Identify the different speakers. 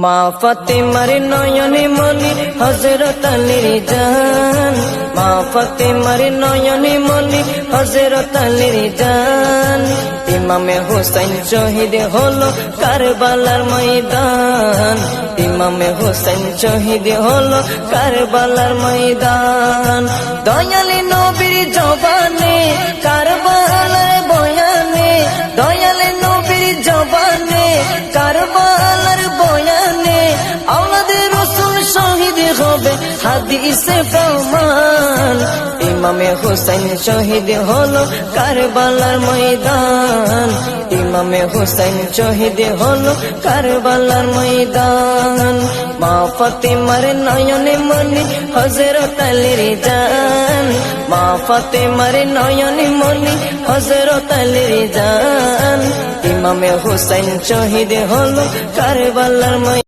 Speaker 1: মা ফাতেমার নয়নে মনি হযরত আলীর জান, মা ফাতেমার নয়নে মনি হযরত আলীর জান। ইমামে হোসেন শহীদ হলো কারবালার ময়দান, ইমামে হোসেন শহীদ হলো কারবালার ময়দান। দয়ালে নবীর জবানে কারবালার বয়ানে, দয়ালে নবীর জবানে কারবালার বয়ানে, আওলাদে রাসূল শহীদ হবে হাদিসে প্রমাণ। ইমামে হোসেন শহীদ হলো কারবালার ময়দান, ইমামে হোসেন শহীদ হলো কারবালার ময়দান। মা ফাতেমার নয়নে মনি হযরত আলীর জান, মা ফাতেমার নয়নে মনি হযরত আলীর জান। ইমামে হোসেন শহীদ হলো কারবালার